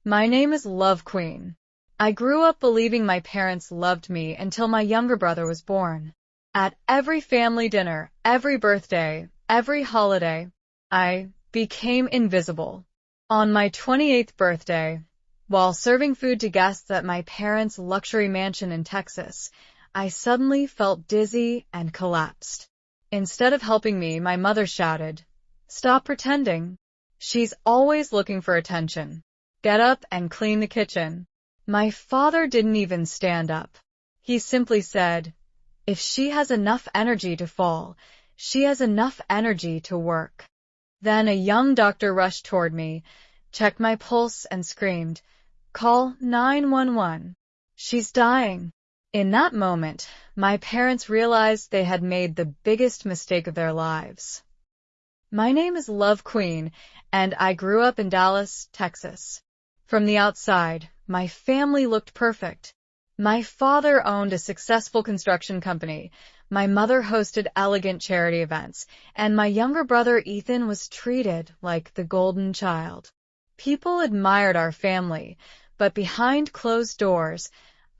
My name is Love Queen. I grew up believing my parents loved me until my younger brother was born. At every family dinner, every birthday, every holiday, I became invisible. On my 28th birthday, while serving food to guests at my parents' luxury mansion in Texas, I suddenly felt dizzy and collapsed. Instead of helping me, my mother shouted, "Stop pretending. She's always looking for attention. Get up and clean the kitchen." My father didn't even stand up. He simply said, "If she has enough energy to fall, she has enough energy to work." Then a young doctor rushed toward me, checked my pulse, and screamed, "Call 911. She's dying." In that moment, my parents realized they had made the biggest mistake of their lives. My name is Love Queen, and I grew up in Dallas, Texas. From the outside, my family looked perfect. My father owned a successful construction company, my mother hosted elegant charity events, and my younger brother Ethan was treated like the golden child. People admired our family, but behind closed doors,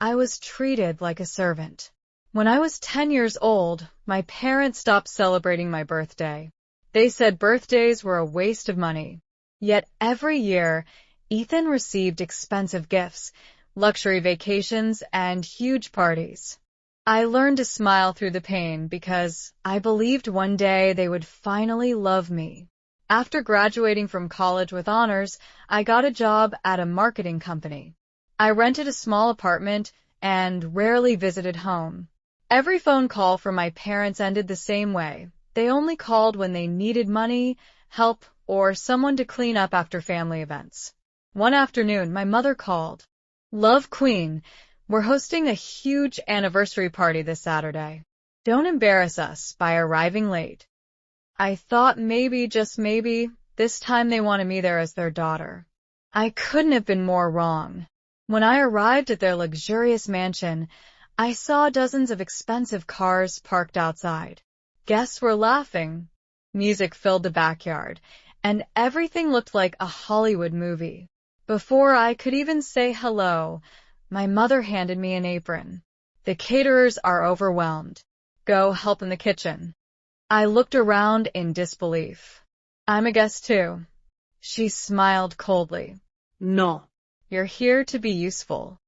I was treated like a servant. When I was 10 years old, my parents stopped celebrating my birthday. They said birthdays were a waste of money. Yet every year, Ethan received expensive gifts, luxury vacations, and huge parties. I learned to smile through the pain because I believed one day they would finally love me. After graduating from college with honors, I got a job at a marketing company. I rented a small apartment and rarely visited home. Every phone call from my parents ended the same way. They only called when they needed money, help, or someone to clean up after family events. One afternoon, my mother called. "Love Queen, we're hosting a huge anniversary party this Saturday. Don't embarrass us by arriving late." I thought maybe, just maybe, this time they wanted me there as their daughter. I couldn't have been more wrong. When I arrived at their luxurious mansion, I saw dozens of expensive cars parked outside. Guests were laughing. Music filled the backyard, and everything looked like a Hollywood movie. Before I could even say hello, my mother handed me an apron. "The caterers are overwhelmed. Go help in the kitchen." I looked around in disbelief. "I'm a guest too." She smiled coldly. "No, you're here to be useful."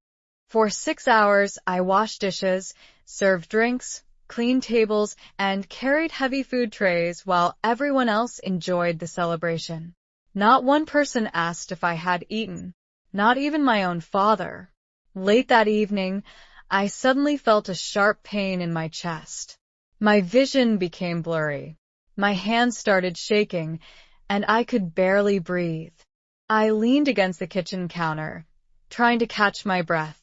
For 6 hours, I washed dishes, served drinks, cleaned tables, and carried heavy food trays while everyone else enjoyed the celebration. Not one person asked if I had eaten, not even my own father. Late that evening, I suddenly felt a sharp pain in my chest. My vision became blurry. My hands started shaking, and I could barely breathe. I leaned against the kitchen counter, trying to catch my breath.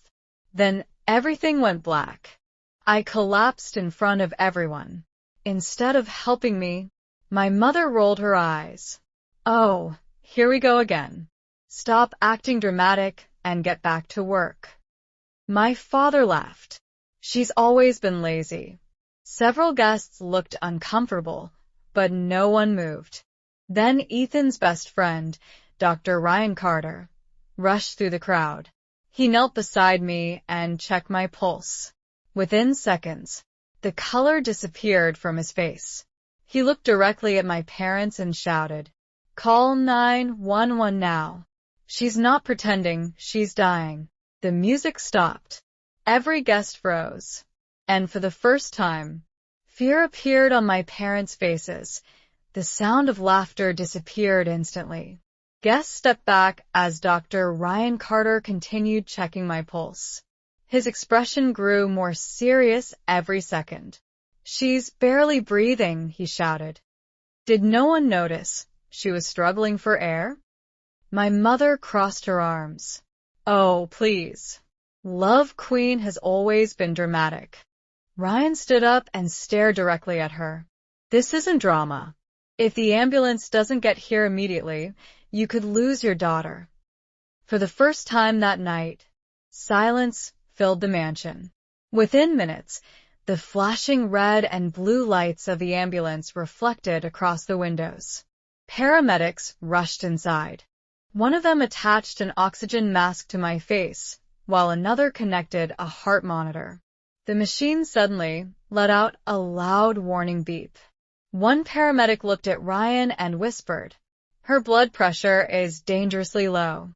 Then everything went black. I collapsed in front of everyone. Instead of helping me, my mother rolled her eyes. "Oh, here we go again. Stop acting dramatic and get back to work." My father laughed. "She's always been lazy." Several guests looked uncomfortable, but no one moved. Then Ethan's best friend, Dr. Ryan Carter, rushed through the crowd. He knelt beside me and checked my pulse. Within seconds, the color disappeared from his face. He looked directly at my parents and shouted, "Call 911 now. She's not pretending, she's dying." The music stopped. Every guest froze. And for the first time, fear appeared on my parents' faces. The sound of laughter disappeared instantly. Guests stepped back as Dr. Ryan Carter continued checking my pulse. His expression grew more serious every second. "She's barely breathing," he shouted. Did no one notice she was struggling for air? My mother crossed her arms. "Oh, please. Love Queen has always been dramatic." Ryan stood up and stared directly at her. "This isn't drama. If the ambulance doesn't get here immediately, you could lose your daughter." For the first time that night, silence filled the mansion. Within minutes, the flashing red and blue lights of the ambulance reflected across the windows. Paramedics rushed inside. One of them attached an oxygen mask to my face, while another connected a heart monitor. The machine suddenly let out a loud warning beep. One paramedic looked at Ryan and whispered, "Her blood pressure is dangerously low."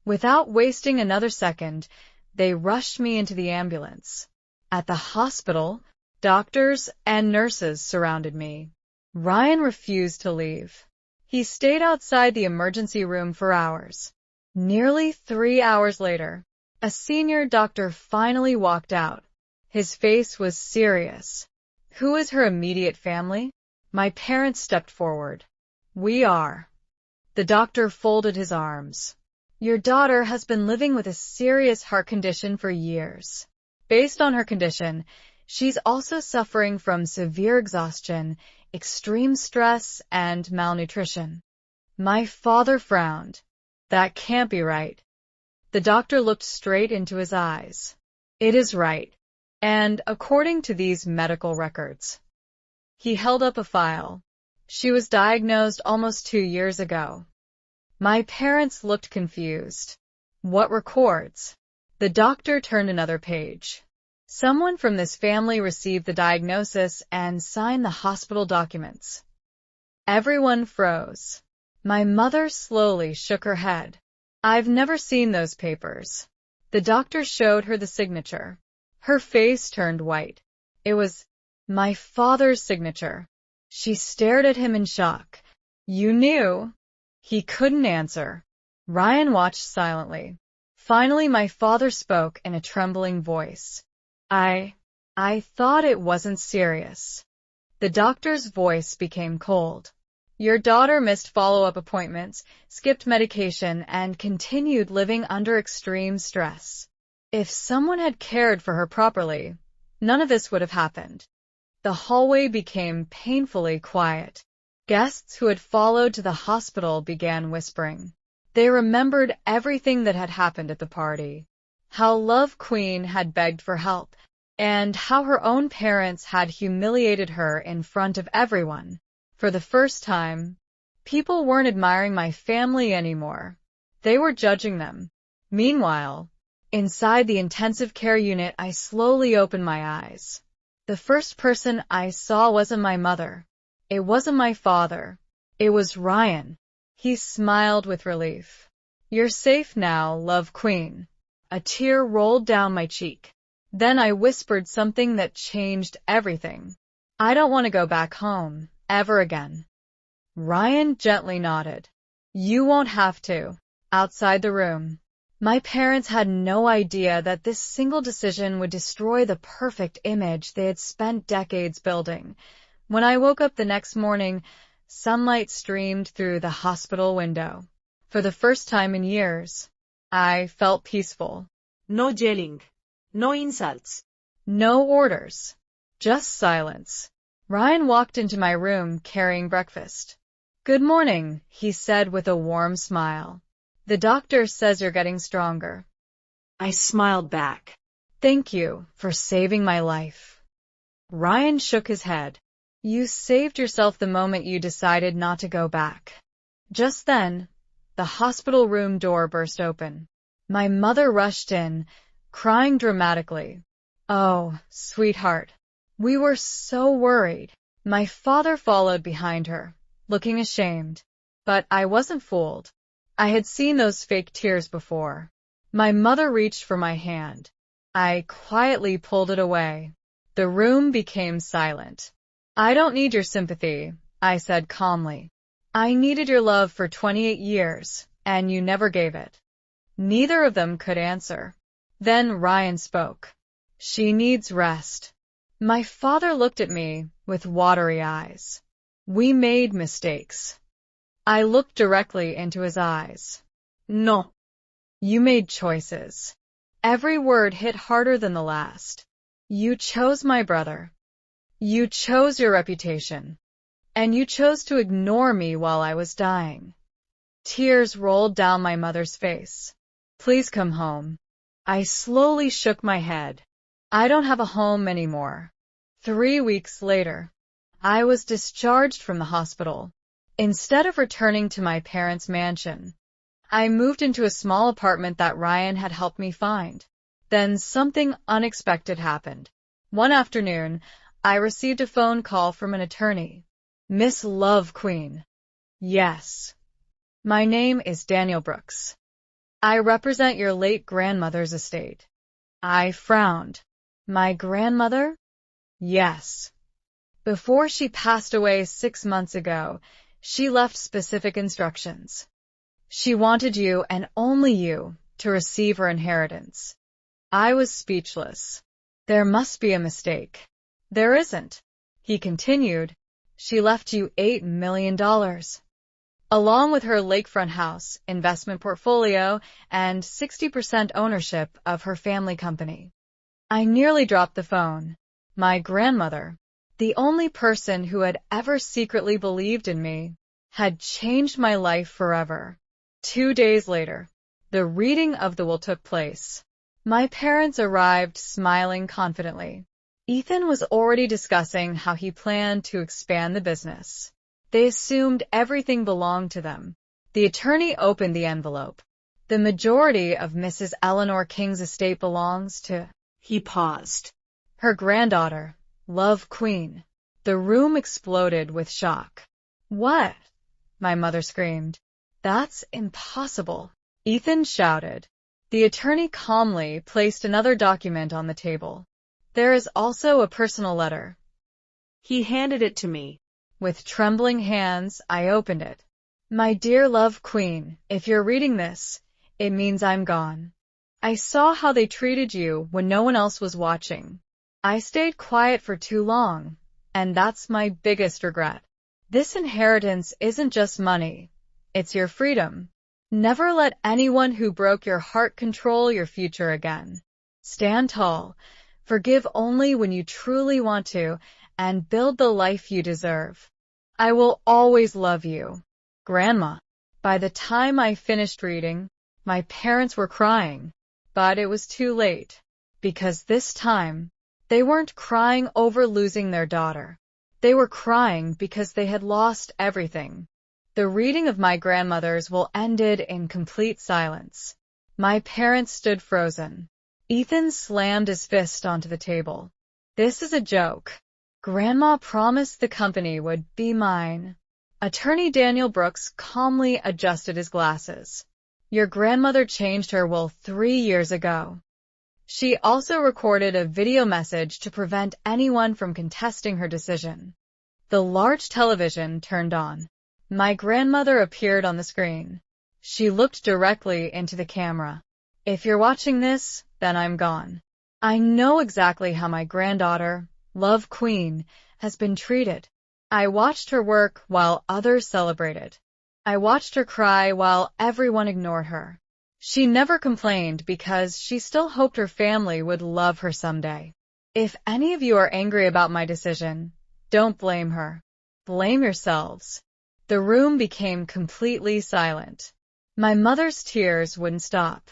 Without wasting another second, they rushed me into the ambulance. At the hospital, doctors and nurses surrounded me. Ryan refused to leave. He stayed outside the emergency room for hours. Nearly 3 hours later, a senior doctor finally walked out. His face was serious. "Who is her immediate family?" My parents stepped forward. "We are." The doctor folded his arms. "Your daughter has been living with a serious heart condition for years. Based on her condition, she's also suffering from severe exhaustion, extreme stress, and malnutrition." My father frowned. "That can't be right." The doctor looked straight into his eyes. "It is right. And according to these medical records." He held up a file. "She was diagnosed almost 2 years ago." My parents looked confused. "What records?" The doctor turned another page. "Someone from this family received the diagnosis and signed the hospital documents." Everyone froze. My mother slowly shook her head. "I've never seen those papers." The doctor showed her the signature. Her face turned white. It was my father's signature. She stared at him in shock. "You knew?" He couldn't answer. Ryan watched silently. Finally, my father spoke in a trembling voice. I thought it wasn't serious." The doctor's voice became cold. "Your daughter missed follow-up appointments, skipped medication, and continued living under extreme stress. If someone had cared for her properly, none of this would have happened." The hallway became painfully quiet. Guests who had followed to the hospital began whispering. They remembered everything that had happened at the party. How Love Queen had begged for help, and how her own parents had humiliated her in front of everyone. For the first time, people weren't admiring my family anymore. They were judging them. Meanwhile, inside the intensive care unit, I slowly opened my eyes. The first person I saw wasn't my mother. It wasn't my father. It was Ryan. He smiled with relief. "You're safe now, Love Queen." A tear rolled down my cheek. Then I whispered something that changed everything. "I don't want to go back home, ever again." Ryan gently nodded. "You won't have to." Outside the room, my parents had no idea that this single decision would destroy the perfect image they had spent decades building. When I woke up the next morning, sunlight streamed through the hospital window. For the first time in years, I felt peaceful. No yelling. No insults. No orders. Just silence. Ryan walked into my room carrying breakfast. "Good morning," he said with a warm smile. "The doctor says you're getting stronger." I smiled back. "Thank you for saving my life." Ryan shook his head. "You saved yourself the moment you decided not to go back." Just then, the hospital room door burst open. My mother rushed in, crying dramatically. "Oh, sweetheart, we were so worried." My father followed behind her, looking ashamed. But I wasn't fooled. I had seen those fake tears before. My mother reached for my hand. I quietly pulled it away. The room became silent. "I don't need your sympathy," I said calmly. "I needed your love for 28 years, and you never gave it." Neither of them could answer. Then Ryan spoke. "She needs rest." My father looked at me with watery eyes. "We made mistakes." I looked directly into his eyes. No. "You made choices." Every word hit harder than the last. "You chose my brother. You chose your reputation. And you chose to ignore me while I was dying." Tears rolled down my mother's face. "Please come home." I slowly shook my head. "I don't have a home anymore." 3 weeks later, I was discharged from the hospital. Instead of returning to my parents' mansion, I moved into a small apartment that Ryan had helped me find. Then something unexpected happened. One afternoon, I received a phone call from an attorney. Miss Love Queen. Yes. My name is Daniel Brooks. I represent your late grandmother's estate. I frowned. My grandmother? Yes. Before she passed away 6 months ago, she left specific instructions. She wanted you, and only you, to receive her inheritance. I was speechless. There must be a mistake. There isn't. He continued. She left you $8 million. Along with her lakefront house, investment portfolio, and 60% ownership of her family company. I nearly dropped the phone. My grandmother, the only person who had ever secretly believed in me, had changed my life forever. 2 days later, the reading of the will took place. My parents arrived smiling confidently. Ethan was already discussing how he planned to expand the business. They assumed everything belonged to them. The attorney opened the envelope. The majority of Mrs. Eleanor King's estate belongs to... He paused. Her granddaughter, Love Queen. The room exploded with shock. What? My mother screamed. That's impossible. Ethan shouted. The attorney calmly placed another document on the table. There is also a personal letter. He handed it to me. With trembling hands, I opened it. My dear Love Queen, if you're reading this, it means I'm gone. I saw how they treated you when no one else was watching. I stayed quiet for too long, and that's my biggest regret. This inheritance isn't just money. It's your freedom. Never let anyone who broke your heart control your future again. Stand tall, forgive only when you truly want to, and build the life you deserve. I will always love you. Grandma. By the time I finished reading, my parents were crying, but it was too late, because this time, they weren't crying over losing their daughter. They were crying because they had lost everything. The reading of my grandmother's will ended in complete silence. My parents stood frozen. Ethan slammed his fist onto the table. This is a joke. Grandma promised the company would be mine. Attorney Daniel Brooks calmly adjusted his glasses. Your grandmother changed her will 3 years ago. She also recorded a video message to prevent anyone from contesting her decision. The large television turned on. My grandmother appeared on the screen. She looked directly into the camera. If you're watching this, then I'm gone. I know exactly how my granddaughter, Love Queen, has been treated. I watched her work while others celebrated. I watched her cry while everyone ignored her. She never complained because she still hoped her family would love her someday. If any of you are angry about my decision, don't blame her. Blame yourselves. The room became completely silent. My mother's tears wouldn't stop.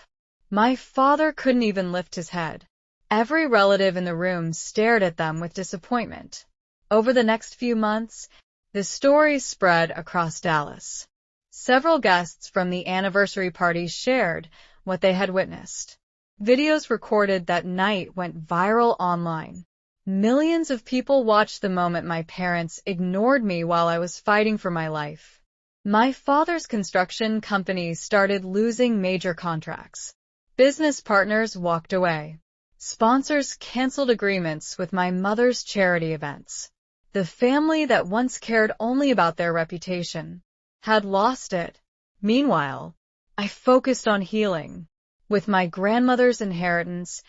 My father couldn't even lift his head. Every relative in the room stared at them with disappointment. Over the next few months, the story spread across Dallas. Several guests from the anniversary party shared what they had witnessed. Videos recorded that night went viral online. Millions of people watched the moment my parents ignored me while I was fighting for my life. My father's construction company started losing major contracts. Business partners walked away. Sponsors canceled agreements with my mother's charity events. The family that once cared only about their reputation had lost it. Meanwhile, I focused on healing. With my grandmother's inheritance,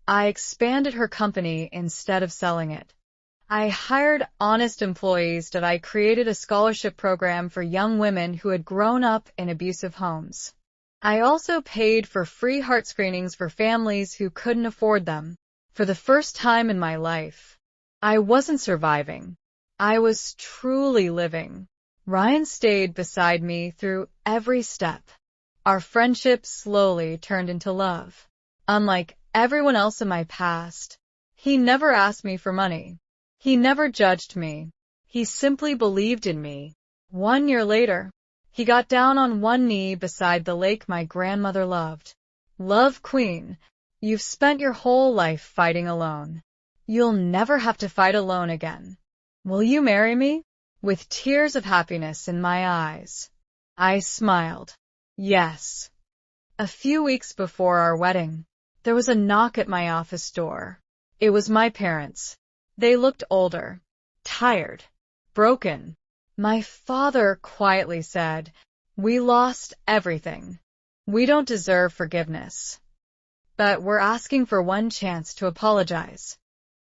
I expanded her company instead of selling it. I hired honest employees and I created a scholarship program for young women who had grown up in abusive homes. I also paid for free heart screenings for families who couldn't afford them. For the first time in my life, I wasn't surviving. I was truly living. Ryan stayed beside me through every step. Our friendship slowly turned into love. Unlike everyone else in my past, he never asked me for money. He never judged me. He simply believed in me. 1 year later, He got down on one knee beside the lake my grandmother loved. Love Queen, you've spent your whole life fighting alone. You'll never have to fight alone again. Will you marry me? With tears of happiness in my eyes. I smiled. Yes. A few weeks before our wedding, there was a knock at my office door. It was my parents. They looked older, tired, broken. My father quietly said, "We lost everything. We don't deserve forgiveness. But we're asking for one chance to apologize."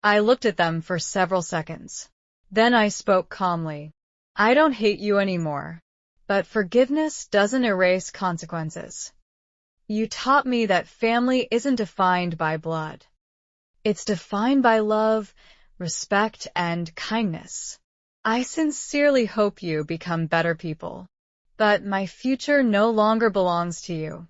I looked at them for several seconds. Then I spoke calmly. "I don't hate you anymore, but forgiveness doesn't erase consequences. You taught me that family isn't defined by blood. It's defined by love, respect, and kindness. I sincerely hope you become better people, but my future no longer belongs to you."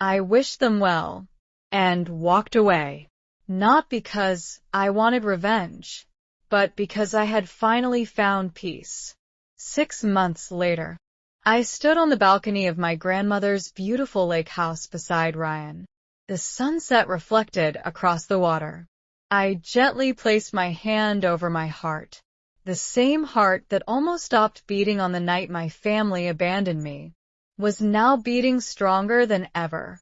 I wished them well and walked away, not because I wanted revenge, but because I had finally found peace. 6 months later, I stood on the balcony of my grandmother's beautiful lake house beside Ryan. The sunset reflected across the water. I gently placed my hand over my heart, the same heart that almost stopped beating on the night my family abandoned me, was now beating stronger than ever.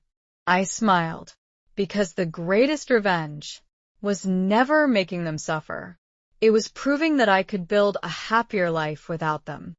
I smiled, because the greatest revenge was never making them suffer. It was proving that I could build a happier life without them.